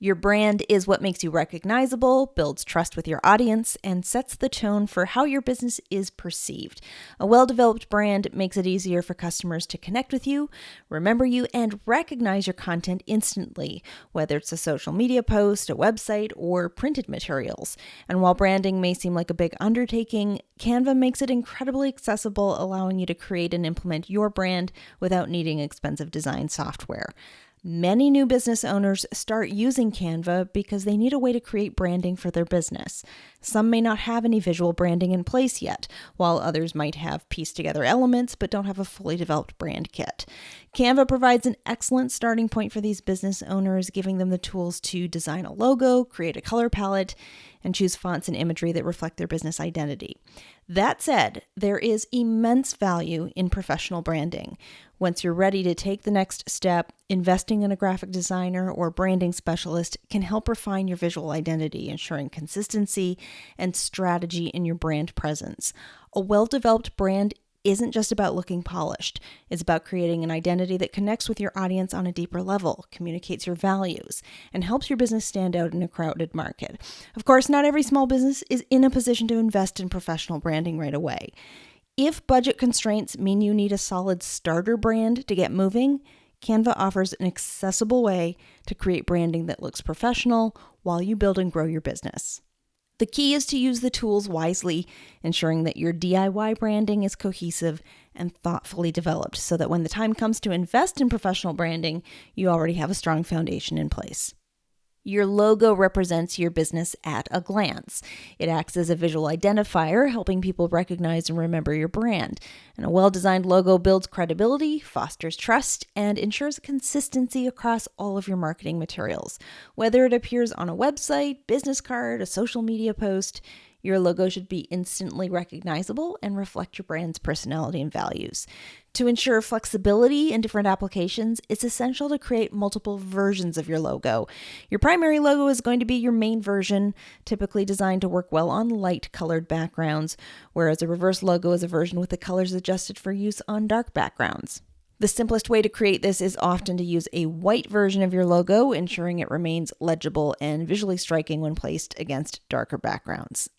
Your brand is what makes you recognizable, builds trust with your audience, and sets the tone for how your business is perceived. A well-developed brand makes it easier for customers to connect with you, remember you, and recognize your content instantly, whether it's a social media post, a website, or printed materials. And while branding may seem like a big undertaking, Canva makes it incredibly accessible, allowing you to create and implement your brand without needing expensive design software. Many new business owners start using Canva because they need a way to create branding for their business. Some may not have any visual branding in place yet, while others might have pieced together elements but don't have a fully developed brand kit. Canva provides an excellent starting point for these business owners, giving them the tools to design a logo, create a color palette, and choose fonts and imagery that reflect their business identity. That said, there is immense value in professional branding. Once you're ready to take the next step, investing in a graphic designer or branding specialist can help refine your visual identity, ensuring consistency and strategy in your brand presence. A well-developed brand isn't just about looking polished. It's about creating an identity that connects with your audience on a deeper level, communicates your values, and helps your business stand out in a crowded market. Of course, not every small business is in a position to invest in professional branding right away. If budget constraints mean you need a solid starter brand to get moving, Canva offers an accessible way to create branding that looks professional while you build and grow your business. The key is to use the tools wisely, ensuring that your DIY branding is cohesive and thoughtfully developed so that when the time comes to invest in professional branding, you already have a strong foundation in place. Your logo represents your business at a glance. It acts as a visual identifier, helping people recognize and remember your brand. And a well-designed logo builds credibility, fosters trust, and ensures consistency across all of your marketing materials. Whether it appears on a website, business card, a social media post, your logo should be instantly recognizable and reflect your brand's personality and values. To ensure flexibility in different applications, it's essential to create multiple versions of your logo. Your primary logo is going to be your main version, typically designed to work well on light-colored backgrounds, whereas a reverse logo is a version with the colors adjusted for use on dark backgrounds. The simplest way to create this is often to use a white version of your logo, ensuring it remains legible and visually striking when placed against darker backgrounds.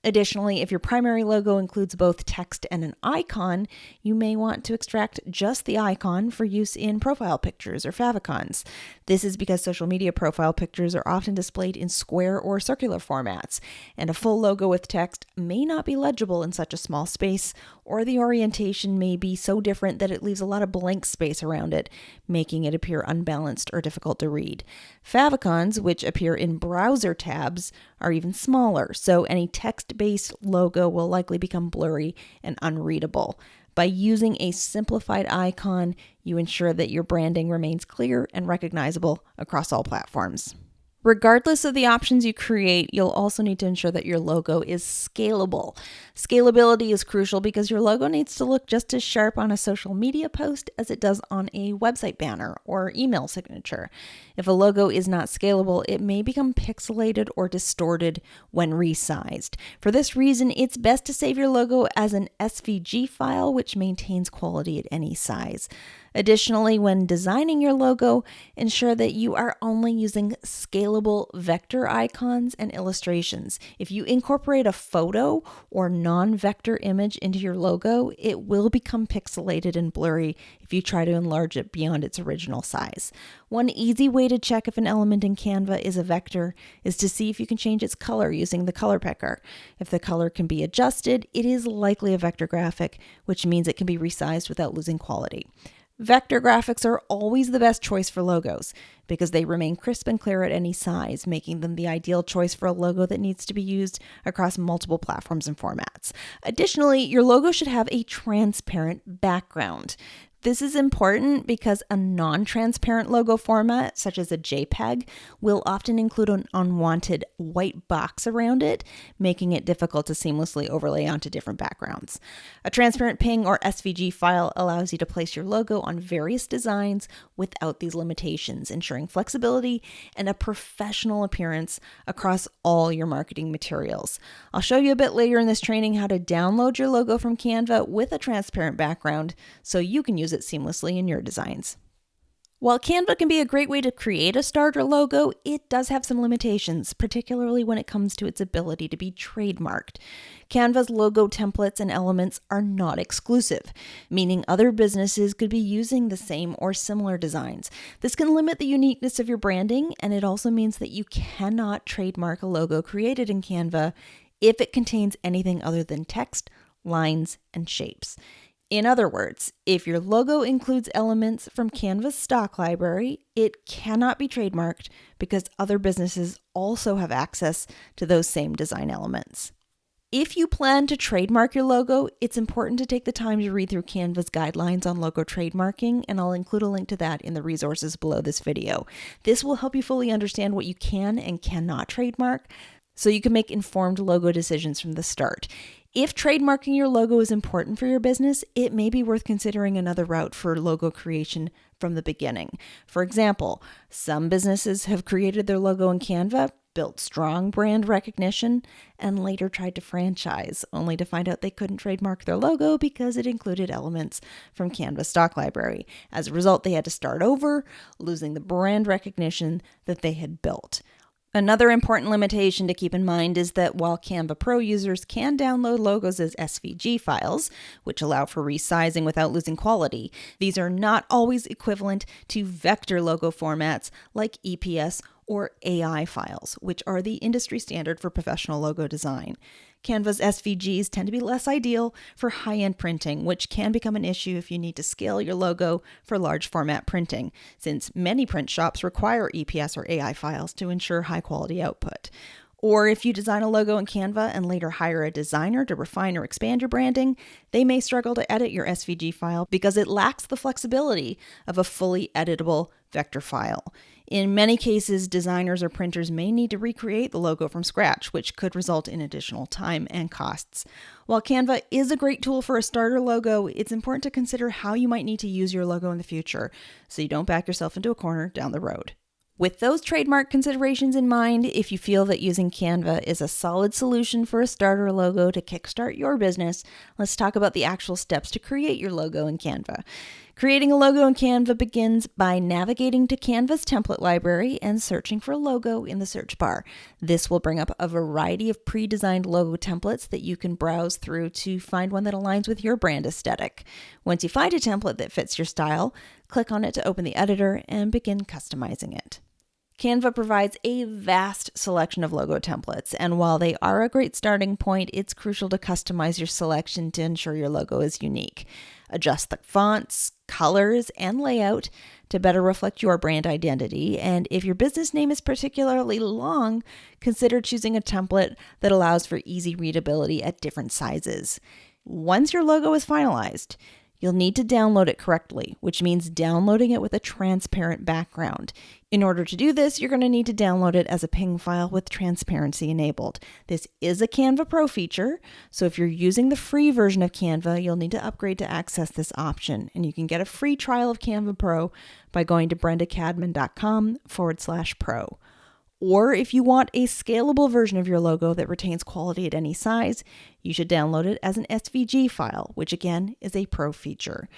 Additionally, if your primary logo includes both text and an icon, you may want to extract just the icon for use in profile pictures or favicons. This is because social media profile pictures are often displayed in square or circular formats, and a full logo with text may not be legible in such a small space, or the orientation may be so different that it leaves a lot of blank space around it, making it appear unbalanced or difficult to read. Favicons, which appear in browser tabs, are even smaller, so any text-based logo will likely become blurry and unreadable. By using a simplified icon, you ensure that your branding remains clear and recognizable across all platforms. Regardless of the options you create, you'll also need to ensure that your logo is scalable. Scalability is crucial because your logo needs to look just as sharp on a social media post as it does on a website banner or email signature. If a logo is not scalable, it may become pixelated or distorted when resized. For this reason, it's best to save your logo as an SVG file, which maintains quality at any size. Additionally, when designing your logo, ensure that you are only using scalable vector icons and illustrations. If you incorporate a photo or non-vector image into your logo, it will become pixelated and blurry if you try to enlarge it beyond its original size. One easy way to check if an element in Canva is a vector is to see if you can change its color using the color picker. If the color can be adjusted, it is likely a vector graphic, which means it can be resized without losing quality. Vector graphics are always the best choice for logos because they remain crisp and clear at any size, making them the ideal choice for a logo that needs to be used across multiple platforms and formats. Additionally, your logo should have a transparent background. This is important because a non-transparent logo format, such as a JPEG, will often include an unwanted white box around it, making it difficult to seamlessly overlay onto different backgrounds. A transparent PNG or SVG file allows you to place your logo on various designs without these limitations, ensuring flexibility and a professional appearance across all your marketing materials. I'll show you a bit later in this training how to download your logo from Canva with a transparent background so you can use it seamlessly in your designs. While Canva can be a great way to create a starter logo, it does have some limitations, particularly when it comes to its ability to be trademarked. Canva's logo templates and elements are not exclusive, meaning other businesses could be using the same or similar designs. This can limit the uniqueness of your branding, and it also means that you cannot trademark a logo created in Canva if it contains anything other than text, lines, and shapes. In other words, if your logo includes elements from Canva's stock library, it cannot be trademarked because other businesses also have access to those same design elements. If you plan to trademark your logo, it's important to take the time to read through Canva's guidelines on logo trademarking, and I'll include a link to that in the resources below this video. This will help you fully understand what you can and cannot trademark, so you can make informed logo decisions from the start. If trademarking your logo is important for your business, it may be worth considering another route for logo creation from the beginning. For example, some businesses have created their logo in Canva, built strong brand recognition, and later tried to franchise, only to find out they couldn't trademark their logo because it included elements from Canva's stock library. As a result, they had to start over, losing the brand recognition that they had built. Another important limitation to keep in mind is that while Canva Pro users can download logos as SVG files, which allow for resizing without losing quality, these are not always equivalent to vector logo formats like EPS or AI files, which are the industry standard for professional logo design. Canva's SVGs tend to be less ideal for high-end printing, which can become an issue if you need to scale your logo for large format printing, since many print shops require EPS or AI files to ensure high-quality output. Or if you design a logo in Canva and later hire a designer to refine or expand your branding, they may struggle to edit your SVG file because it lacks the flexibility of a fully editable vector file. In many cases, designers or printers may need to recreate the logo from scratch, which could result in additional time and costs. While Canva is a great tool for a starter logo, it's important to consider how you might need to use your logo in the future so you don't back yourself into a corner down the road. With those trademark considerations in mind, if you feel that using Canva is a solid solution for a starter logo to kickstart your business, let's talk about the actual steps to create your logo in Canva. Creating a logo in Canva begins by navigating to Canva's template library and searching for logo in the search bar. This will bring up a variety of pre-designed logo templates that you can browse through to find one that aligns with your brand aesthetic. Once you find a template that fits your style, click on it to open the editor and begin customizing it. Canva provides a vast selection of logo templates, and while they are a great starting point, it's crucial to customize your selection to ensure your logo is unique. Adjust the fonts, colors, and layout to better reflect your brand identity, and if your business name is particularly long, consider choosing a template that allows for easy readability at different sizes. Once your logo is finalized, you'll need to download it correctly, which means downloading it with a transparent background. In order to do this, you're going to need to download it as a PNG file with transparency enabled. This is a Canva Pro feature, so if you're using the free version of Canva, you'll need to upgrade to access this option. And you can get a free trial of Canva Pro by going to brendacadman.com/pro. Or if you want a scalable version of your logo that retains quality at any size, you should download it as an SVG file, which again is a pro feature.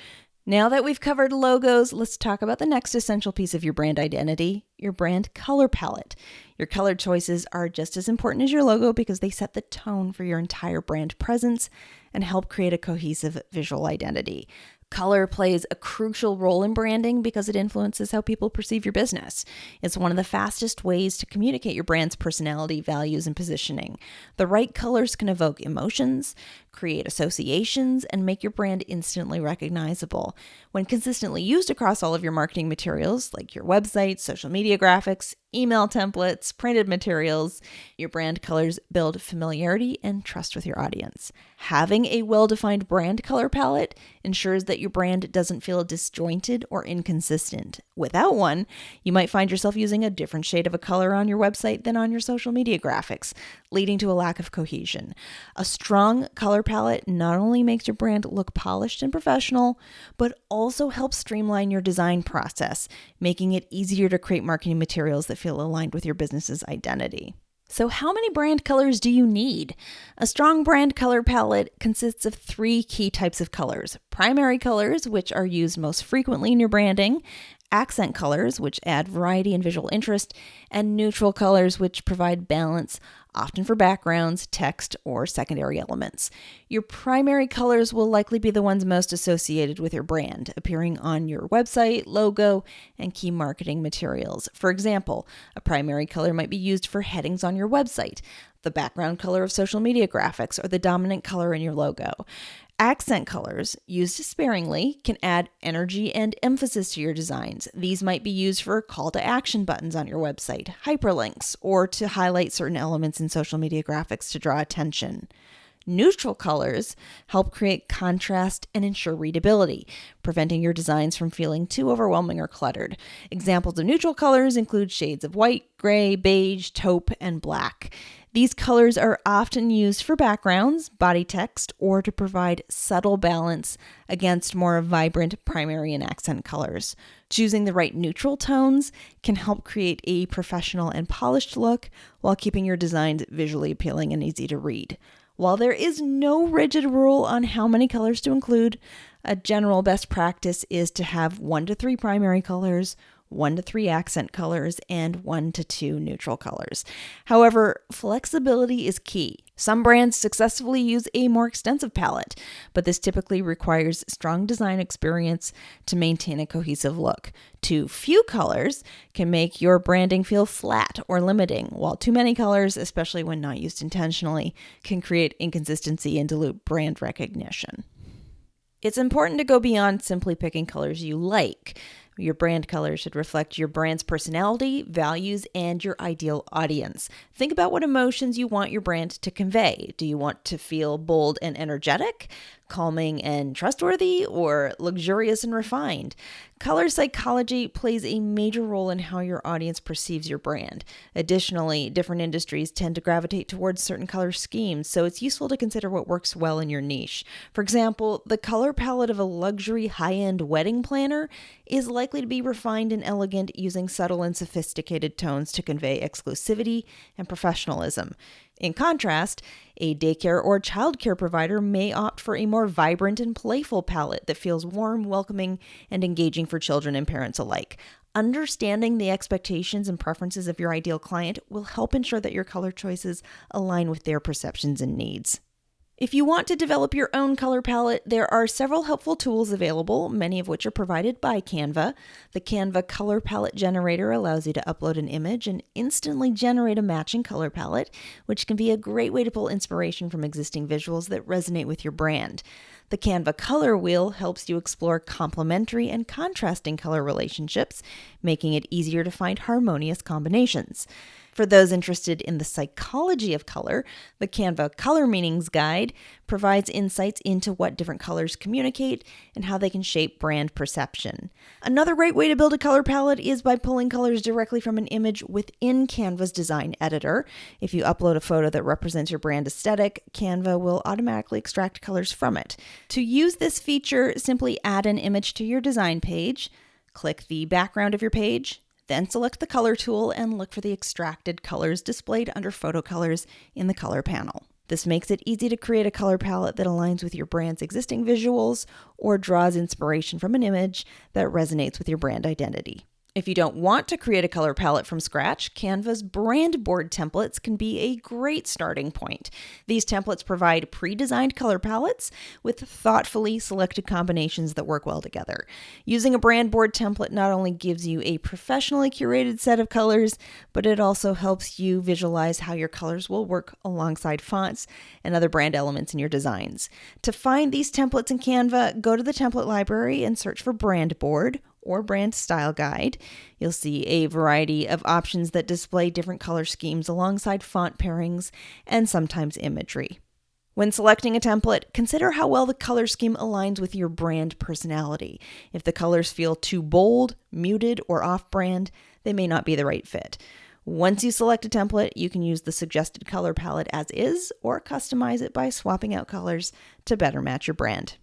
Now that we've covered logos, let's talk about the next essential piece of your brand identity, your brand color palette. Your color choices are just as important as your logo because they set the tone for your entire brand presence and help create a cohesive visual identity. Color plays a crucial role in branding because it influences how people perceive your business. It's one of the fastest ways to communicate your brand's personality, values, and positioning. The right colors can evoke emotions, create associations, and make your brand instantly recognizable. When consistently used across all of your marketing materials, like your website, social media graphics, email templates, printed materials, your brand colors build familiarity and trust with your audience. Having a well-defined brand color palette ensures that your brand doesn't feel disjointed or inconsistent. Without one, you might find yourself using a different shade of a color on your website than on your social media graphics, leading to a lack of cohesion. A strong color palette not only makes your brand look polished and professional, but also helps streamline your design process, making it easier to create marketing materials that feel aligned with your business's identity. So how many brand colors do you need? A strong brand color palette consists of 3 key types of colors. Primary colors, which are used most frequently in your branding, accent colors, which add variety and visual interest, and neutral colors, which provide balance, often for backgrounds, text, or secondary elements. Your primary colors will likely be the ones most associated with your brand, appearing on your website, logo, and key marketing materials. For example, a primary color might be used for headings on your website, the background color of social media graphics, or the dominant color in your logo. Accent colors, used sparingly, can add energy and emphasis to your designs. These might be used for call to action buttons on your website, hyperlinks, or to highlight certain elements in social media graphics to draw attention. Neutral colors help create contrast and ensure readability, preventing your designs from feeling too overwhelming or cluttered. Examples of neutral colors include shades of white, gray, beige, taupe, and black. These colors are often used for backgrounds, body text, or to provide subtle balance against more vibrant primary and accent colors. Choosing the right neutral tones can help create a professional and polished look while keeping your designs visually appealing and easy to read. While there is no rigid rule on how many colors to include, a general best practice is to have 1 to 3 primary colors, 1 to 3 accent colors, and 1 to 2 neutral colors. However, flexibility is key. Some brands successfully use a more extensive palette, but this typically requires strong design experience to maintain a cohesive look. Too few colors can make your branding feel flat or limiting, while too many colors, especially when not used intentionally, can create inconsistency and dilute brand recognition. It's important to go beyond simply picking colors you like. Your brand color should reflect your brand's personality, values, and your ideal audience. Think about what emotions you want your brand to convey. Do you want to feel bold and energetic, calming and trustworthy, or luxurious and refined? Color psychology plays a major role in how your audience perceives your brand. Additionally, different industries tend to gravitate towards certain color schemes, so it's useful to consider what works well in your niche. For example, the color palette of a luxury high-end wedding planner is likely to be refined and elegant, using subtle and sophisticated tones to convey exclusivity and professionalism. In contrast, a daycare or childcare provider may opt for a more vibrant and playful palette that feels warm, welcoming, and engaging for children and parents alike. Understanding the expectations and preferences of your ideal client will help ensure that your color choices align with their perceptions and needs. If you want to develop your own color palette, there are several helpful tools available, many of which are provided by Canva. The Canva Color Palette Generator allows you to upload an image and instantly generate a matching color palette, which can be a great way to pull inspiration from existing visuals that resonate with your brand. The Canva Color Wheel helps you explore complementary and contrasting color relationships, making it easier to find harmonious combinations. For those interested in the psychology of color, the Canva Color Meanings Guide provides insights into what different colors communicate and how they can shape brand perception. Another great way to build a color palette is by pulling colors directly from an image within Canva's design editor. If you upload a photo that represents your brand aesthetic, Canva will automatically extract colors from it. To use this feature, simply add an image to your design page, click the background of your page, then select the color tool and look for the extracted colors displayed under photo colors in the color panel. This makes it easy to create a color palette that aligns with your brand's existing visuals or draws inspiration from an image that resonates with your brand identity. If you don't want to create a color palette from scratch, Canva's brand board templates can be a great starting point. These templates provide pre-designed color palettes with thoughtfully selected combinations that work well together. Using a brand board template not only gives you a professionally curated set of colors, but it also helps you visualize how your colors will work alongside fonts and other brand elements in your designs. To find these templates in Canva, go to the template library and search for brand board or brand style guide. You'll see a variety of options that display different color schemes alongside font pairings and sometimes imagery. When selecting a template, consider how well the color scheme aligns with your brand personality. If the colors feel too bold, muted, or off-brand, they may not be the right fit. Once you select a template, you can use the suggested color palette as is or customize it by swapping out colors to better match your brand.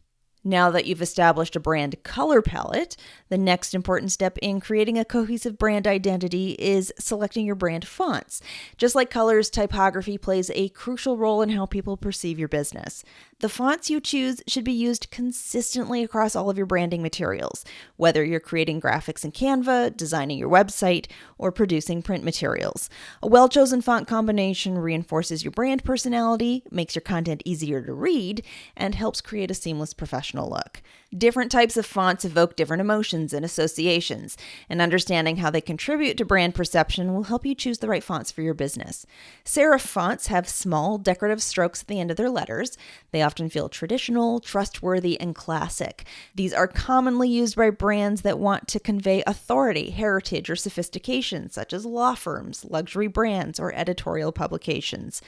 Now that you've established a brand color palette, the next important step in creating a cohesive brand identity is selecting your brand fonts. Just like colors, typography plays a crucial role in how people perceive your business. The fonts you choose should be used consistently across all of your branding materials, whether you're creating graphics in Canva, designing your website, or producing print materials. A well-chosen font combination reinforces your brand personality, makes your content easier to read, and helps create a seamless professional look. Different types of fonts evoke different emotions and associations, and understanding how they contribute to brand perception will help you choose the right fonts for your business. Serif fonts have small, decorative strokes at the end of their letters. They often feel traditional, trustworthy, and classic. These are commonly used by brands that want to convey authority, heritage, or sophistication, such as law firms, luxury brands, or editorial publications.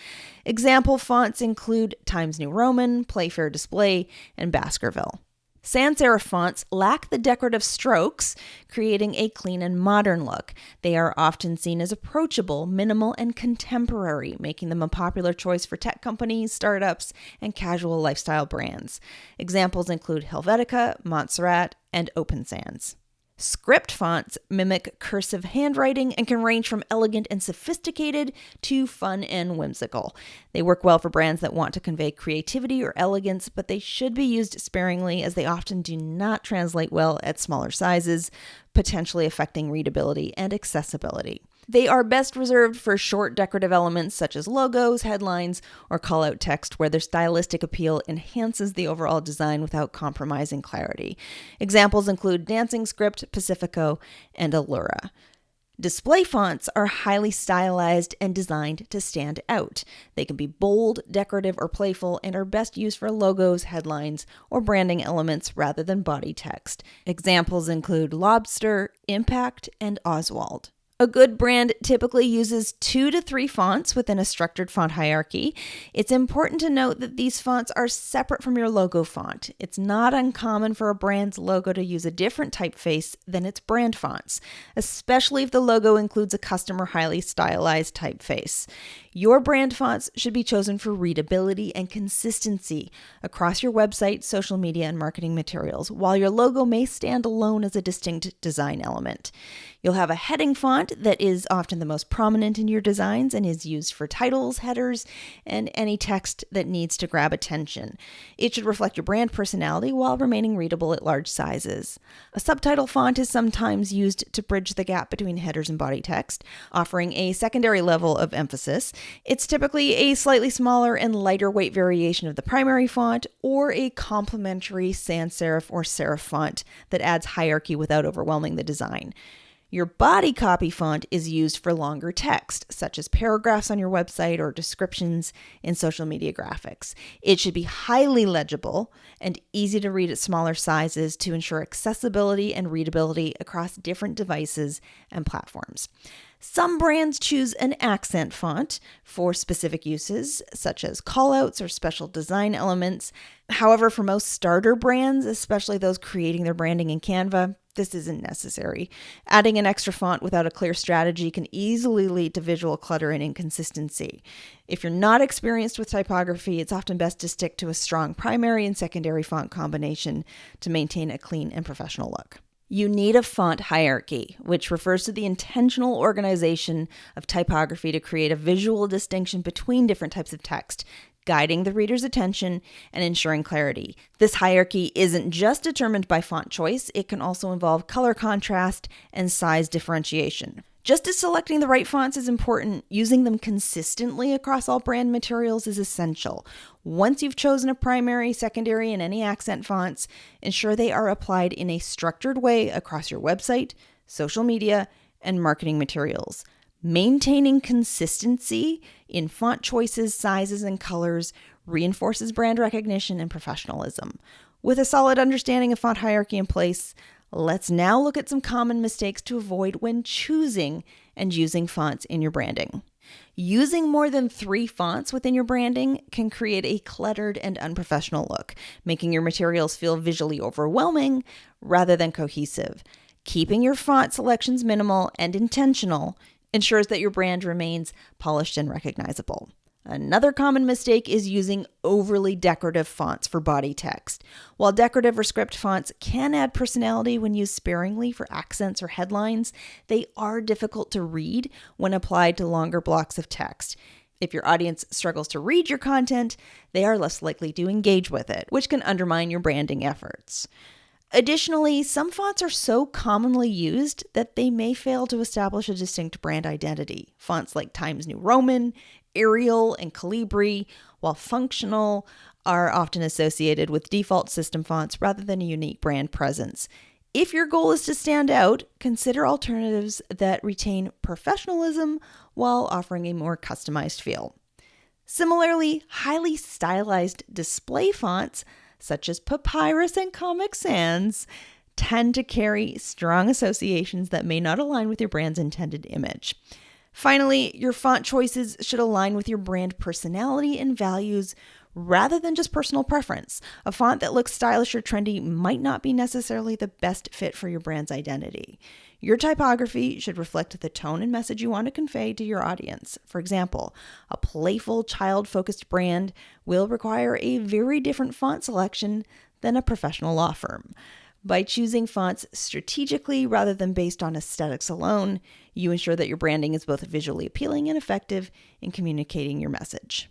Example fonts include Times New Roman, Playfair Display, and Baskerville. Sans serif fonts lack the decorative strokes, creating a clean and modern look. They are often seen as approachable, minimal, and contemporary, making them a popular choice for tech companies, startups, and casual lifestyle brands. Examples include Helvetica, Montserrat, and Open Sans. Script fonts mimic cursive handwriting and can range from elegant and sophisticated to fun and whimsical. They work well for brands that want to convey creativity or elegance, but they should be used sparingly as they often do not translate well at smaller sizes, potentially affecting readability and accessibility. They are best reserved for short decorative elements such as logos, headlines, or call-out text where their stylistic appeal enhances the overall design without compromising clarity. Examples include Dancing Script, Pacifico, and Allura. Display fonts are highly stylized and designed to stand out. They can be bold, decorative, or playful and are best used for logos, headlines, or branding elements rather than body text. Examples include Lobster, Impact, and Oswald. A good brand typically uses 2 to 3 fonts within a structured font hierarchy. It's important to note that these fonts are separate from your logo font. It's not uncommon for a brand's logo to use a different typeface than its brand fonts, especially if the logo includes a custom or highly stylized typeface. Your brand fonts should be chosen for readability and consistency across your website, social media, and marketing materials, while your logo may stand alone as a distinct design element. You'll have a heading font that is often the most prominent in your designs and is used for titles, headers, and any text that needs to grab attention. It should reflect your brand personality while remaining readable at large sizes. A subtitle font is sometimes used to bridge the gap between headers and body text, offering a secondary level of emphasis. It's typically a slightly smaller and lighter weight variation of the primary font or a complementary sans serif or serif font that adds hierarchy without overwhelming the design. Your body copy font is used for longer text, such as paragraphs on your website or descriptions in social media graphics. It should be highly legible and easy to read at smaller sizes to ensure accessibility and readability across different devices and platforms. Some brands choose an accent font for specific uses, such as callouts or special design elements. However, for most starter brands, especially those creating their branding in Canva, this isn't necessary. Adding an extra font without a clear strategy can easily lead to visual clutter and inconsistency. If you're not experienced with typography, it's often best to stick to a strong primary and secondary font combination to maintain a clean and professional look. You need a font hierarchy, which refers to the intentional organization of typography to create a visual distinction between different types of text, guiding the reader's attention and ensuring clarity. This hierarchy isn't just determined by font choice, it can also involve color contrast and size differentiation. Just as selecting the right fonts is important, using them consistently across all brand materials is essential. Once you've chosen a primary, secondary, and any accent fonts, ensure they are applied in a structured way across your website, social media, and marketing materials. Maintaining consistency in font choices, sizes, and colors reinforces brand recognition and professionalism. With a solid understanding of font hierarchy in place, let's now look at some common mistakes to avoid when choosing and using fonts in your branding. Using more than 3 fonts within your branding can create a cluttered and unprofessional look, making your materials feel visually overwhelming rather than cohesive. Keeping your font selections minimal and intentional ensures that your brand remains polished and recognizable. Another common mistake is using overly decorative fonts for body text. While decorative or script fonts can add personality when used sparingly for accents or headlines, they are difficult to read when applied to longer blocks of text. If your audience struggles to read your content, they are less likely to engage with it, which can undermine your branding efforts. Additionally, some fonts are so commonly used that they may fail to establish a distinct brand identity. Fonts like Times New Roman, Arial, and Calibri, while functional, are often associated with default system fonts rather than a unique brand presence. If your goal is to stand out, consider alternatives that retain professionalism while offering a more customized feel. Similarly, highly stylized display fonts such as Papyrus and Comic Sans, tend to carry strong associations that may not align with your brand's intended image. Finally, your font choices should align with your brand personality and values rather than just personal preference. A font that looks stylish or trendy might not be necessarily the best fit for your brand's identity. Your typography should reflect the tone and message you want to convey to your audience. For example, a playful, child-focused brand will require a very different font selection than a professional law firm. By choosing fonts strategically rather than based on aesthetics alone, you ensure that your branding is both visually appealing and effective in communicating your message.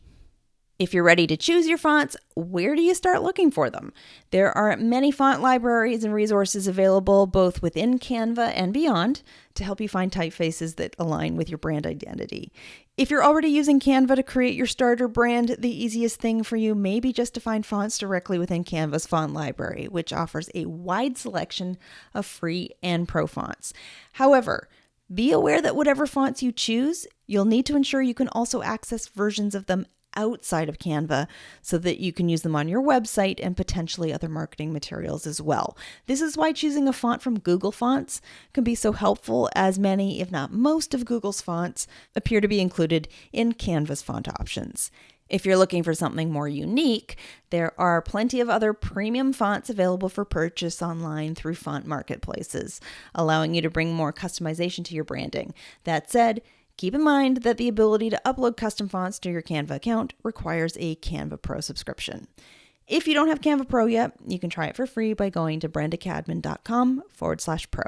If you're ready to choose your fonts, where do you start looking for them? There are many font libraries and resources available both within Canva and beyond to help you find typefaces that align with your brand identity. If you're already using Canva to create your starter brand, the easiest thing for you may be just to find fonts directly within Canva's font library, which offers a wide selection of free and pro fonts. However, be aware that whatever fonts you choose, you'll need to ensure you can also access versions of them outside of Canva so that you can use them on your website and potentially other marketing materials as well. This is why choosing a font from Google Fonts can be so helpful, as many, if not most, of Google's fonts appear to be included in Canva's font options. If you're looking for something more unique, there are plenty of other premium fonts available for purchase online through font marketplaces, allowing you to bring more customization to your branding. That said, keep in mind that the ability to upload custom fonts to your Canva account requires a Canva Pro subscription. If you don't have Canva Pro yet, you can try it for free by going to brendacadman.com/pro.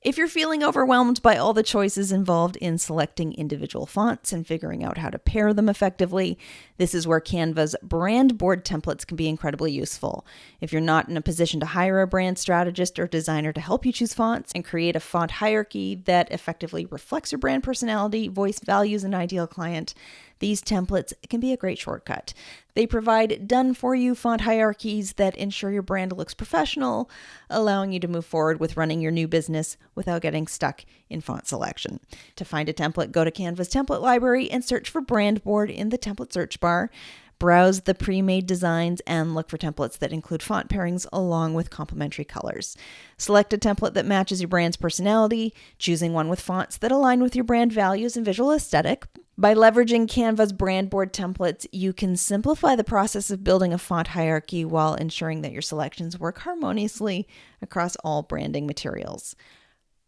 If you're feeling overwhelmed by all the choices involved in selecting individual fonts and figuring out how to pair them effectively, this is where Canva's brand board templates can be incredibly useful. If you're not in a position to hire a brand strategist or designer to help you choose fonts and create a font hierarchy that effectively reflects your brand personality, voice, values, and ideal client, these templates can be a great shortcut. They provide done-for-you font hierarchies that ensure your brand looks professional, allowing you to move forward with running your new business without getting stuck in font selection. To find a template, go to Canva's template library and search for brand board in the template search bar. Browse the pre-made designs and look for templates that include font pairings along with complementary colors. Select a template that matches your brand's personality, choosing one with fonts that align with your brand values and visual aesthetic. By leveraging Canva's brand board templates, you can simplify the process of building a font hierarchy while ensuring that your selections work harmoniously across all branding materials.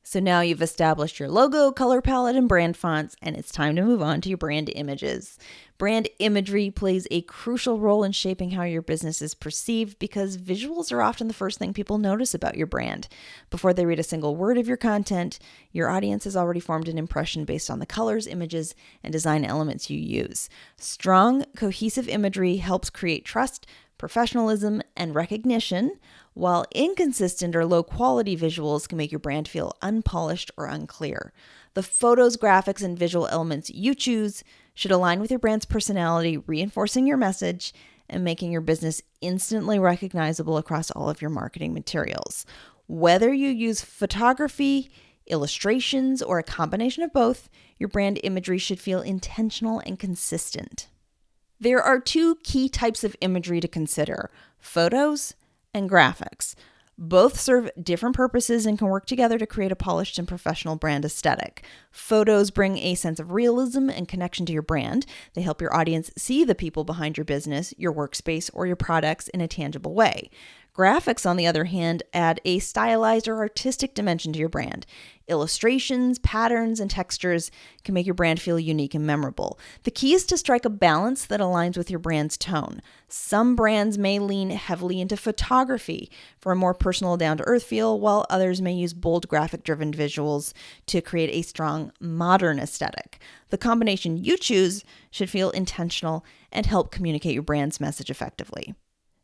So now you've established your logo, color palette, and brand fonts, and it's time to move on to your brand images. Brand imagery plays a crucial role in shaping how your business is perceived because visuals are often the first thing people notice about your brand. Before they read a single word of your content, your audience has already formed an impression based on the colors, images, and design elements you use. Strong, cohesive imagery helps create trust, professionalism, and recognition, while inconsistent or low-quality visuals can make your brand feel unpolished or unclear. The photos, graphics, and visual elements you choose should align with your brand's personality, reinforcing your message and making your business instantly recognizable across all of your marketing materials. Whether you use photography, illustrations, or a combination of both, your brand imagery should feel intentional and consistent. There are two key types of imagery to consider: photos and graphics. Both serve different purposes and can work together to create a polished and professional brand aesthetic. Photos bring a sense of realism and connection to your brand. They help your audience see the people behind your business, your workspace, or your products in a tangible way. Graphics, on the other hand, add a stylized or artistic dimension to your brand. Illustrations, patterns, and textures can make your brand feel unique and memorable. The key is to strike a balance that aligns with your brand's tone. Some brands may lean heavily into photography for a more personal, down-to-earth feel, while others may use bold, graphic-driven visuals to create a strong, modern aesthetic. The combination you choose should feel intentional and help communicate your brand's message effectively.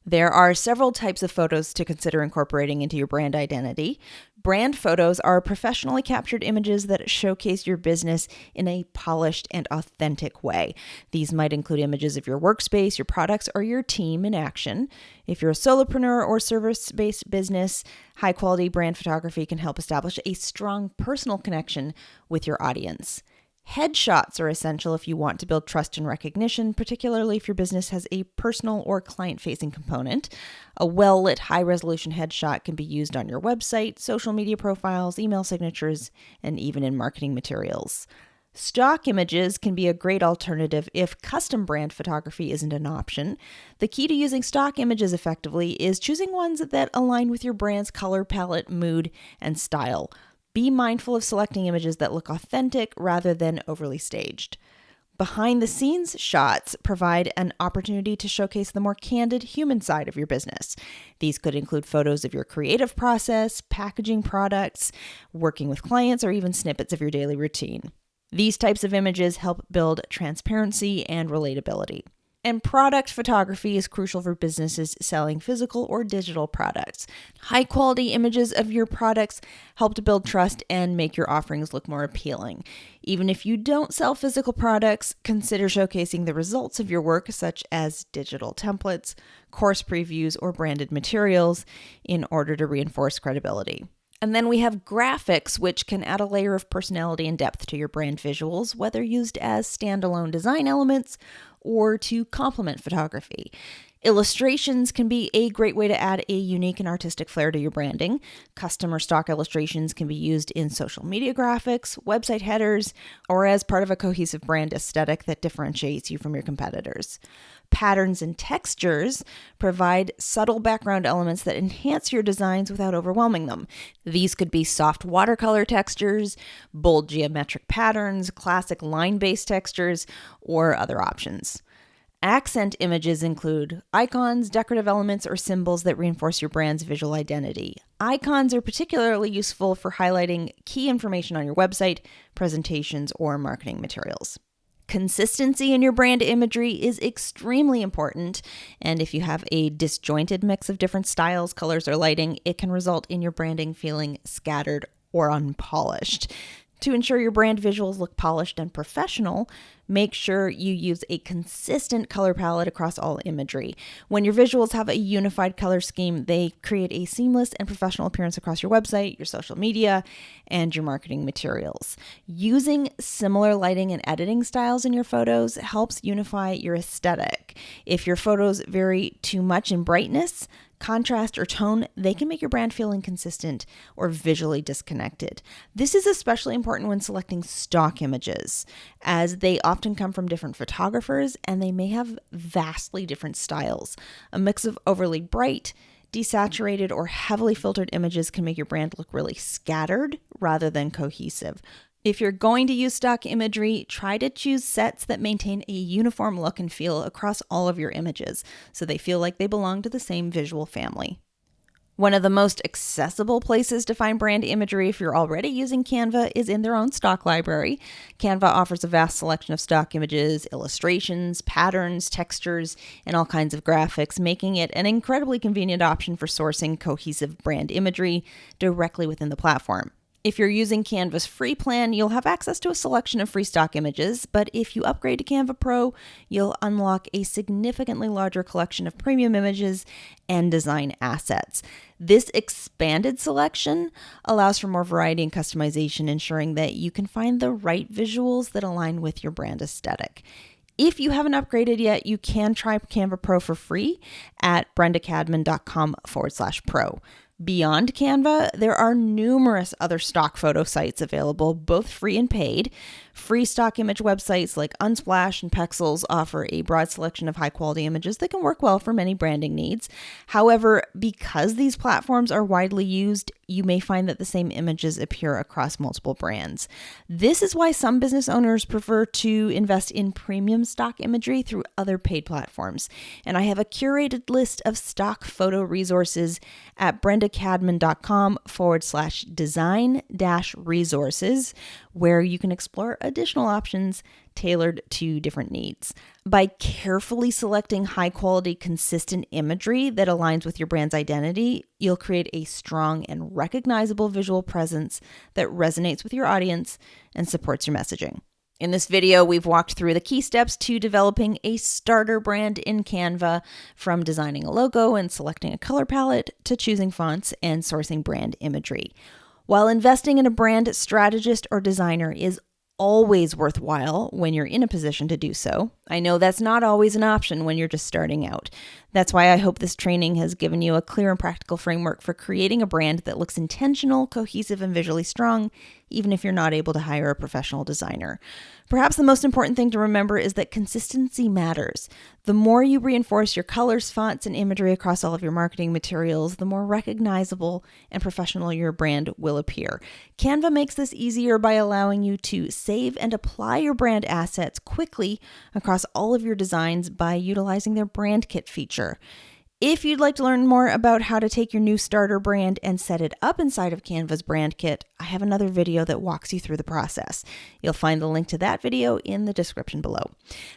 There are several types of photos to consider incorporating into your brand identity. Brand photos are professionally captured images that showcase your business in a polished and authentic way. These might include images of your workspace, your products, or your team in action. If you're a solopreneur or service-based business, high-quality brand photography can help establish a strong personal connection with your audience. Headshots are essential if you want to build trust and recognition, particularly if your business has a personal or client-facing component. A well-lit, high-resolution headshot can be used on your website, social media profiles, email signatures, and even in marketing materials. Stock images can be a great alternative if custom brand photography isn't an option. The key to using stock images effectively is choosing ones that align with your brand's color palette, mood, and style. Be mindful of selecting images that look authentic rather than overly staged. Behind-the-scenes shots provide an opportunity to showcase the more candid human side of your business. These could include photos of your creative process, packaging products, working with clients, or even snippets of your daily routine. These types of images help build transparency and relatability. And product photography is crucial for businesses selling physical or digital products. High-quality images of your products help to build trust and make your offerings look more appealing. Even if you don't sell physical products, consider showcasing the results of your work, such as digital templates, course previews, or branded materials, in order to reinforce credibility. And then we have graphics, which can add a layer of personality and depth to your brand visuals, whether used as standalone design elements or to complement photography. Illustrations can be a great way to add a unique and artistic flair to your branding. Custom or stock illustrations can be used in social media graphics, website headers, or as part of a cohesive brand aesthetic that differentiates you from your competitors. Patterns and textures provide subtle background elements that enhance your designs without overwhelming them. These could be soft watercolor textures, bold geometric patterns, classic line-based textures, or other options. Accent images include icons, decorative elements, or symbols that reinforce your brand's visual identity. Icons are particularly useful for highlighting key information on your website, presentations, or marketing materials. Consistency in your brand imagery is extremely important, and if you have a disjointed mix of different styles, colors, or lighting, it can result in your branding feeling scattered or unpolished. To ensure your brand visuals look polished and professional, make sure you use a consistent color palette across all imagery. When your visuals have a unified color scheme, they create a seamless and professional appearance across your website, your social media, and your marketing materials. Using similar lighting and editing styles in your photos helps unify your aesthetic. If your photos vary too much in brightness, contrast, or tone, they can make your brand feel inconsistent or visually disconnected. This is especially important when selecting stock images, as they often come from different photographers and they may have vastly different styles. A mix of overly bright, desaturated, or heavily filtered images can make your brand look really scattered rather than cohesive. If you're going to use stock imagery, try to choose sets that maintain a uniform look and feel across all of your images, so they feel like they belong to the same visual family. One of the most accessible places to find brand imagery if you're already using Canva is in their own stock library. Canva offers a vast selection of stock images, illustrations, patterns, textures, and all kinds of graphics, making it an incredibly convenient option for sourcing cohesive brand imagery directly within the platform. If you're using Canva's free plan, you'll have access to a selection of free stock images, but if you upgrade to Canva Pro, you'll unlock a significantly larger collection of premium images and design assets. This expanded selection allows for more variety and customization, ensuring that you can find the right visuals that align with your brand aesthetic. If you haven't upgraded yet, you can try Canva Pro for free at brendacadman.com/pro. Beyond Canva, there are numerous other stock photo sites available, both free and paid. Free stock image websites like Unsplash and Pexels offer a broad selection of high-quality images that can work well for many branding needs. However, because these platforms are widely used, you may find that the same images appear across multiple brands. This is why some business owners prefer to invest in premium stock imagery through other paid platforms. And I have a curated list of stock photo resources at brendacadman.com/design-resources, where you can explore additional options tailored to different needs. By carefully selecting high quality, consistent imagery that aligns with your brand's identity, you'll create a strong and recognizable visual presence that resonates with your audience and supports your messaging. In this video, we've walked through the key steps to developing a starter brand in Canva, from designing a logo and selecting a color palette to choosing fonts and sourcing brand imagery. While investing in a brand strategist or designer is always worthwhile when you're in a position to do so, I know that's not always an option when you're just starting out. That's why I hope this training has given you a clear and practical framework for creating a brand that looks intentional, cohesive, and visually strong, even if you're not able to hire a professional designer. Perhaps the most important thing to remember is that consistency matters. The more you reinforce your colors, fonts, and imagery across all of your marketing materials, the more recognizable and professional your brand will appear. Canva makes this easier by allowing you to save and apply your brand assets quickly across all of your designs by utilizing their brand kit feature. If you'd like to learn more about how to take your new starter brand and set it up inside of Canva's brand kit, I have another video that walks you through the process. You'll find the link to that video in the description below.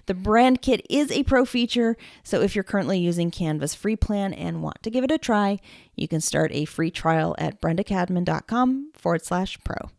The brand kit is a pro feature, so if you're currently using Canva's free plan and want to give it a try, you can start a free trial at brendacadman.com/pro.